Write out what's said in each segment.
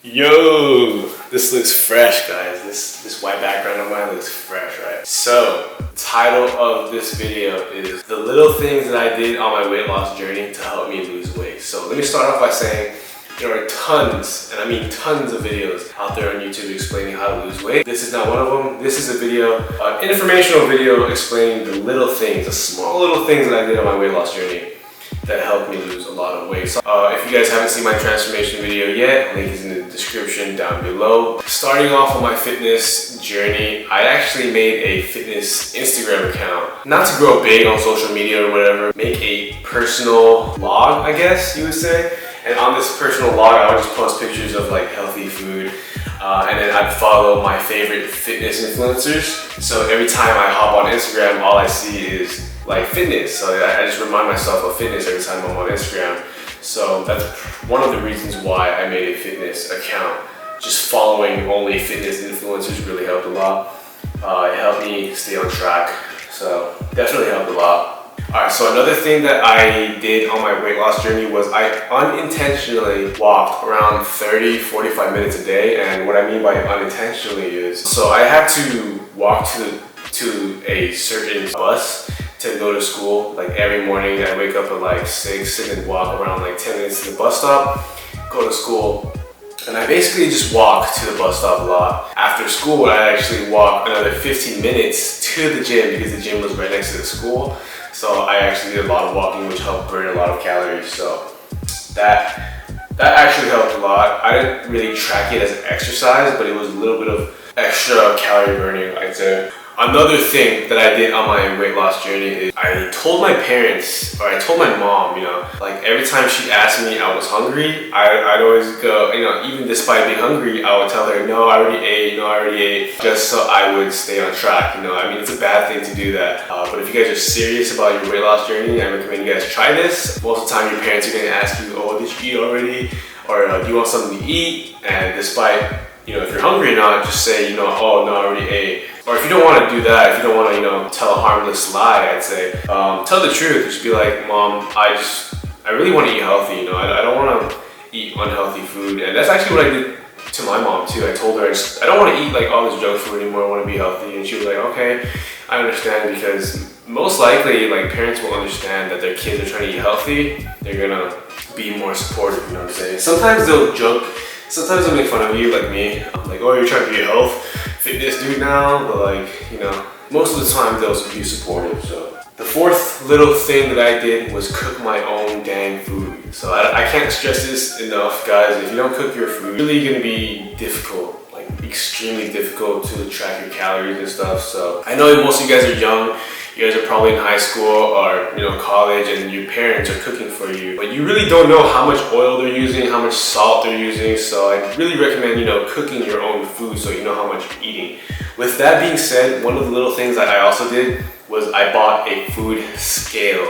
Yo, this looks fresh, guys. This white background of mine looks fresh, right? So, the title of this video is the little things that I did on my weight loss journey to help me lose weight. So let me start off by saying there are tons, and I mean tons of videos out there on YouTube explaining how to lose weight. This is not one of them. This is a video, an informational video explaining the little things, the small little things that I did on my weight loss journey that helped me lose a lot of weight. So, if you guys haven't seen my transformation video yet, link is in the description down below. Starting off on my fitness journey, I actually made a fitness Instagram account. Not to grow big on social media or whatever, make a personal vlog, I guess you would say. And on this personal vlog, I would just post pictures of like healthy food. And then I'd follow my favorite fitness influencers. So every time I hop on Instagram, all I see is like fitness. So I just remind myself of fitness every time I'm on Instagram. So that's one of the reasons why I made a fitness account. Just following only fitness influencers really helped a lot. It helped me stay on track. So definitely helped a lot. Alright, so another thing that I did on my weight loss journey was I unintentionally walked around 30-45 minutes a day. And what I mean by unintentionally is, so I had to walk to a certain bus to go to school. Like every morning I wake up at like 6 and then walk around like 10 minutes to the bus stop, go to school. And I basically just walk to the bus stop a lot. After school, I actually walk another 15 minutes to the gym because the gym was right next to the school. So I actually did a lot of walking, which helped burn a lot of calories. So that actually helped a lot. I didn't really track it as exercise, but it was a little bit of extra calorie burning, I'd say. Another thing that I did on my weight loss journey is I told my parents, or I told my mom, like every time she asked me I was hungry, I'd always go, even despite being hungry, I would tell her, no, I already ate, just so I would stay on track. I mean, it's a bad thing to do that. But if you guys are serious about your weight loss journey, I recommend you guys try this. Most of the time, your parents are going to ask you, oh, did you eat already? Or do you want something to eat? And despite, if you're hungry or not, just say, oh, no, I already ate. Or if you don't want to do that, if you don't want to, tell a harmless lie, I'd say, tell the truth. Just be like, Mom, I really want to eat healthy. I don't want to eat unhealthy food. And that's actually what I did to my mom too. I told her, I don't want to eat like all this junk food anymore. I want to be healthy. And she was like, okay, I understand, because most likely like parents will understand that their kids are trying to eat healthy. They're gonna be more supportive. You know what I'm saying? Sometimes they'll joke. Sometimes they'll make fun of you, like me. Like, oh, you're trying to be a fitness dude now, but like, most of the time they'll be supportive. So the fourth little thing that I did was cook my own dang food. So I can't stress this enough, guys. If you don't cook your food, it's really gonna be difficult, like extremely difficult to track your calories and stuff. So I know most of you guys are young. You guys are probably in high school or college, and your parents are cooking for you, but you really don't know how much oil they're using, how much salt they're using. So I really recommend cooking your own food so you know how much you're eating. With that being said, one of the little things that I also did was I bought a food scale,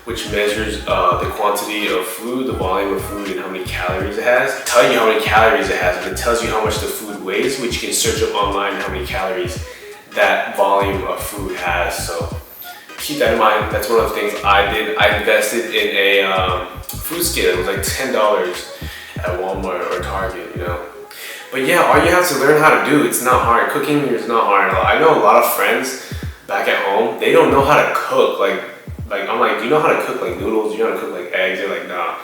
which measures the quantity of food, the volume of food, and how many calories it has. It'll tell you how many calories it has, and it tells you how much the food weighs, which you can search up online how many calories that volume of food has. So keep that in mind. That's one of the things I did. I invested in a food scale. It was like $10 at Walmart or Target, But yeah, all you have to learn how to do, it's not hard. Cooking is not hard. I know a lot of friends back at home, they don't know how to cook. Like I'm like, do you know how to cook like noodles? Do you know how to cook like eggs? They're like, nah.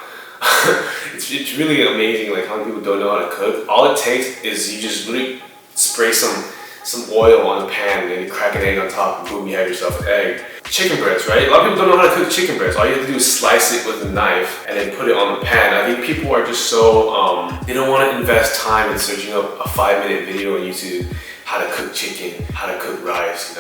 It's really amazing like how many people don't know how to cook. All it takes is you just literally spray some oil on the pan and then you crack an egg on top, and boom, you have yourself an egg. Chicken breast, right? A lot of people don't know how to cook chicken breast. All you have to do is slice it with a knife and then put it on the pan. I think people are just so, they don't want to invest time in searching up a 5-minute video on YouTube, how to cook chicken, how to cook rice,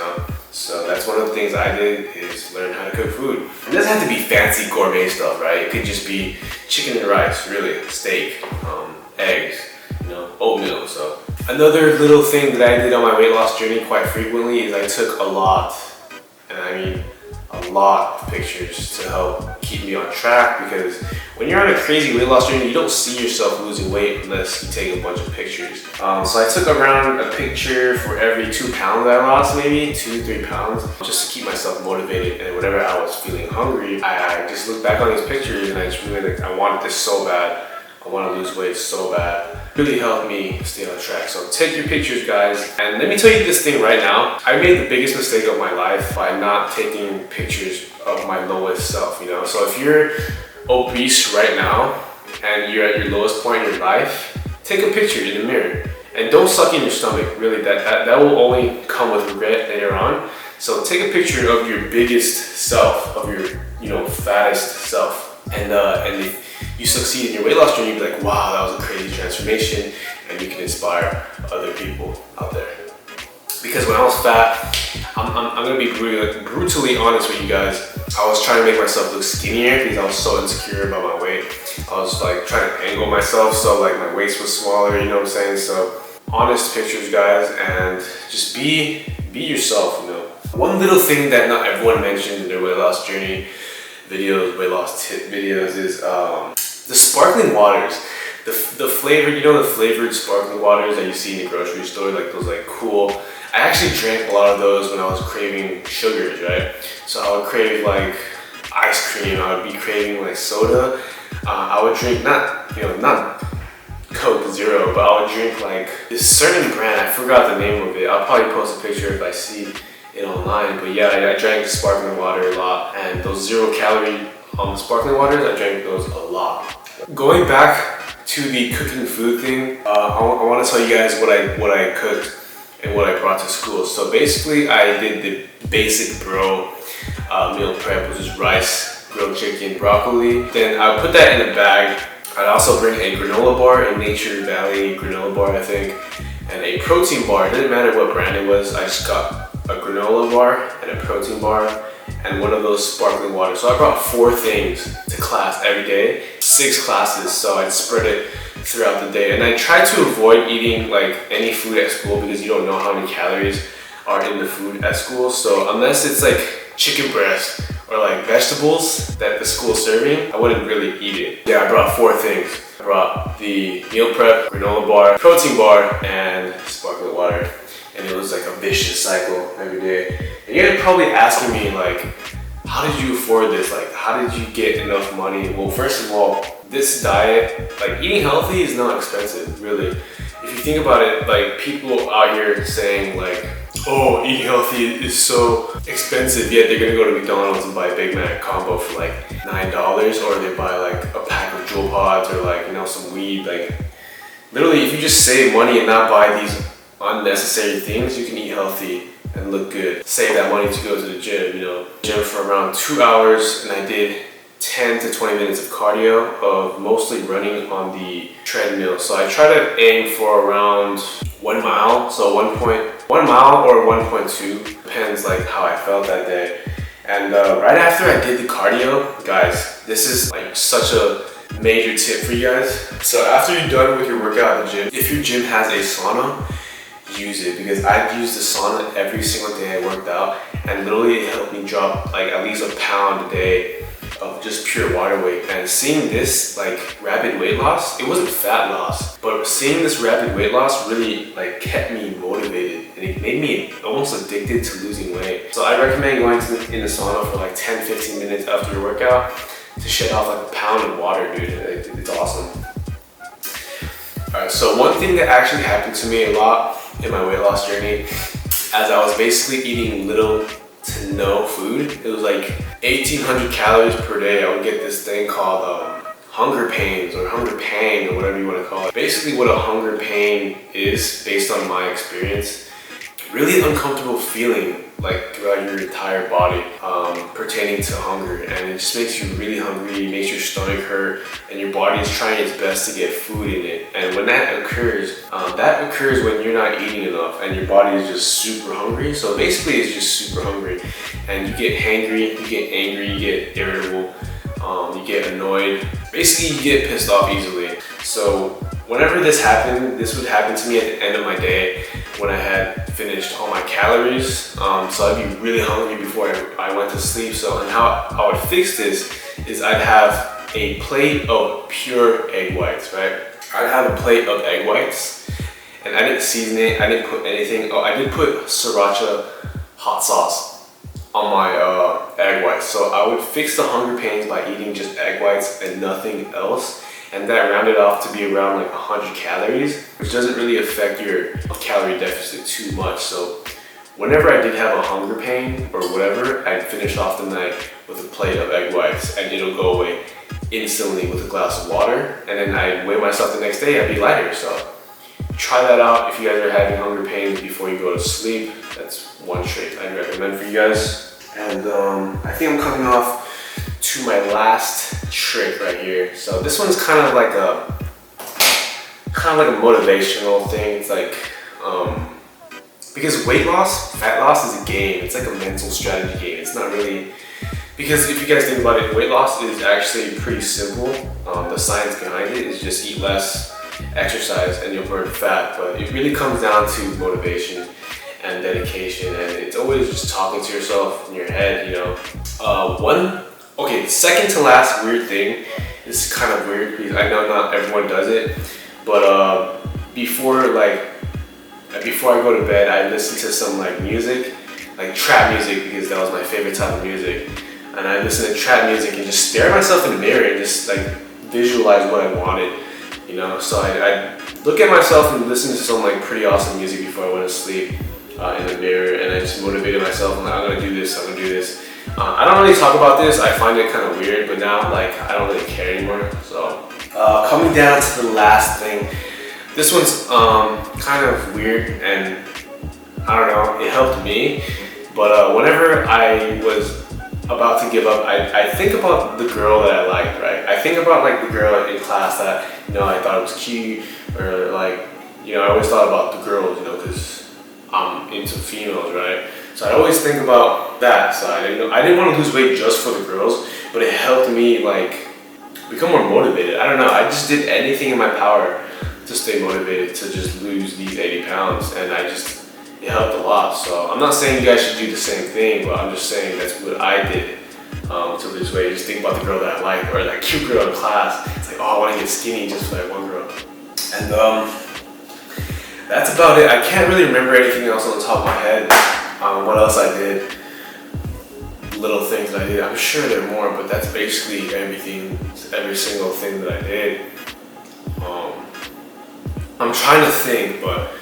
So that's one of the things I did, is learn how to cook food. It doesn't have to be fancy gourmet stuff, right? It could just be chicken and rice, really, steak, eggs, oatmeal. So another little thing that I did on my weight loss journey quite frequently is I took a lot, and I mean a lot of pictures to help keep me on track, because when you're on a crazy weight loss journey, you don't see yourself losing weight unless you take a bunch of pictures. So I took around a picture for every 2 pounds I lost, maybe 2-3 pounds, just to keep myself motivated. And whenever I was feeling hungry, I just looked back on these pictures and I just really I wanted this so bad. I want to lose weight so bad. Really helped me stay on track. So take your pictures, guys. And let me tell you this thing right now. I made the biggest mistake of my life by not taking pictures of my lowest self, you know? So if you're obese right now and you're at your lowest point in your life, take a picture in the mirror. And don't suck in your stomach, really. That will only come with regret later on. So take a picture of your biggest self, of your fattest self. And if you succeed in your weight loss journey, you'll be like, wow, that was a crazy transformation, and you can inspire other people out there. Because when I was fat, I'm gonna be brutally honest with you guys. I was trying to make myself look skinnier because I was so insecure about my weight. I was like trying to angle myself so like my waist was smaller, you know what I'm saying? So honest pictures, guys, and just be yourself, you know. One little thing that not everyone mentioned in their weight loss journey videos, weight loss tip videos is the sparkling waters. The flavored, the flavored sparkling waters that you see in the grocery store, like those like cool. I actually drank a lot of those when I was craving sugars, right? So I would crave like ice cream, I would be craving like soda. I would drink not Coke Zero, but I would drink like this certain brand, I forgot the name of it. I'll probably post a picture if I see it online, but yeah, I drank sparkling water a lot, and those 0 calorie sparkling waters, I drank those a lot. Going back to the cooking food thing, I want to tell you guys what I cooked and what I brought to school. So basically, I did the basic bro meal prep, which is rice, grilled chicken, broccoli. Then I would put that in a bag. I'd also bring a granola bar, a Nature Valley granola bar, I think, and a protein bar. It didn't matter what brand it was. I just got a granola bar and a protein bar and one of those sparkling waters. So I brought 4 things to class every day, 6 classes, so I'd spread it throughout the day. And I tried to avoid eating like any food at school because you don't know how many calories are in the food at school. So unless it's like chicken breast or like vegetables that the school's serving, I wouldn't really eat it. Yeah, I brought 4 things. I brought the meal prep, granola bar, protein bar, and sparkling water. And it was like a vicious cycle every day. And you're probably asking me like, how did you afford this? Like, how did you get enough money? Well, first of all, this diet, like eating healthy is not expensive, really. If you think about it, like people out here saying like, oh, eating healthy is so expensive, yet they're gonna go to McDonald's and buy a Big Mac combo for like $9, or they buy like a pack of Jewel Pods or like, some weed. Like literally, if you just save money and not buy these unnecessary things, you can eat healthy and look good. Save that money to go to the gym, Gym for around 2 hours, and I did 10 to 20 minutes of cardio, of mostly running on the treadmill. So I try to aim for around 1 mile, so 1 mile or 1.2, depends like how I felt that day. And right after I did the cardio, guys, this is like such a major tip for you guys. So after you're done with your workout at the gym, if your gym has a sauna, use it, because I've used the sauna every single day I worked out, and literally it helped me drop like at least a pound a day of just pure water weight. And seeing this like rapid weight loss, it wasn't fat loss, but seeing this rapid weight loss really like kept me motivated, and it made me almost addicted to losing weight. So I recommend going in the sauna for like 10-15 minutes after your workout to shed off like a pound of water, dude. It's awesome. Alright, so one thing that actually happened to me a lot in my weight loss journey, as I was basically eating little to no food, it was like 1,800 calories per day. I would get this thing called hunger pains or hunger pain or whatever you want to call it. Basically what a hunger pain is, based on my experience, really uncomfortable feeling like throughout your entire body pertaining to hunger, and it just makes you really hungry, makes your stomach hurt, and your body is trying its best to get food in it. And when that occurs when you're not eating enough and your body is just super hungry. So basically it's just super hungry, and you get hangry, you get angry, you get irritable, you get annoyed. Basically you get pissed off easily. So whenever this happened, this would happen to me at the end of my day when I had finished all my calories. So I'd be really hungry before I went to sleep. So, and how I would fix this is I'd have a plate of pure egg whites, right? I'd have a plate of egg whites, and I didn't season it, I didn't put anything. Oh, I did put sriracha hot sauce on my egg whites. So I would fix the hunger pains by eating just egg whites and nothing else. and that rounded off to be around like 100 calories, which doesn't really affect your calorie deficit too much. So whenever I did have a hunger pain or whatever, I'd finish off the night with a plate of egg whites, and it'll go away instantly with a glass of water, and then I'd weigh myself the next day, I'd be lighter. So try that out if you guys are having hunger pains before you go to sleep. That's one trick I'd recommend for you guys. And I think I'm coming off to my last trick right here. So this one's kind of like a motivational thing. It's like because weight loss, fat loss is a game. It's like a mental strategy game. It's not really, because if you guys think about it, weight loss is actually pretty simple. The science behind it is just eat less, exercise, and you'll burn fat. But it really comes down to motivation and dedication, and it's always just talking to yourself in your head, you know. Second to last weird thing is kind of weird because I know not everyone does it, but before I go to bed, I listen to some like music, like trap music, because that was my favorite type of music. And I listen to trap music and just stare at myself in the mirror and just like visualize what I wanted, you know. So I look at myself and listen to some like pretty awesome music before I went to sleep in the mirror, and I just motivated myself. I'm like, I'm gonna do this, I'm gonna do this. I don't really talk about this. I find it kind of weird, but now like I don't really care anymore. So coming down to the last thing, this one's kind of weird, and I don't know, it helped me. But whenever I was about to give up, I think about the girl that I liked, right? I think about like the girl in class that, you know, I thought was cute, or like, you know, I always thought about the girls, you know, because I'm into females, right? So I always think about that side. You know, I didn't want to lose weight just for the girls, but it helped me like become more motivated. I don't know, I just did anything in my power to stay motivated to just lose these 80 pounds, and it helped a lot. So I'm not saying you guys should do the same thing, but I'm just saying that's what I did to lose weight. Just think about the girl that I like, or that cute girl in class. It's like, oh, I want to get skinny just for that one girl. And that's about it. I can't really remember anything else on the top of my head. What else I did, little things that I did. I'm sure there are more, but that's basically everything, every single thing that I did. I'm trying to think, but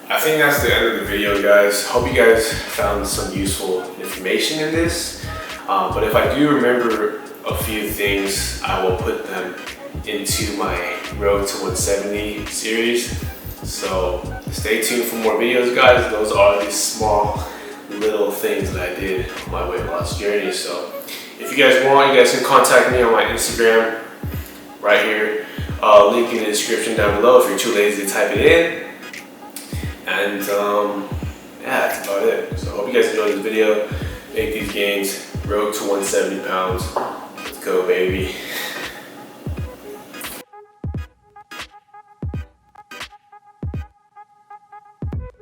I think that's the end of the video, guys. Hope you guys found some useful information in this. But if I do remember a few things, I will put them into my Road to 170 series. So stay tuned for more videos, guys. Those are the small little things that I did on my weight loss journey. So if you guys want, you guys can contact me on my Instagram right here. Link in the description down below if you're too lazy to type it in. And yeah, that's about it. So I hope you guys enjoyed this video. Make these gains. Road to 170 pounds. Let's go, baby.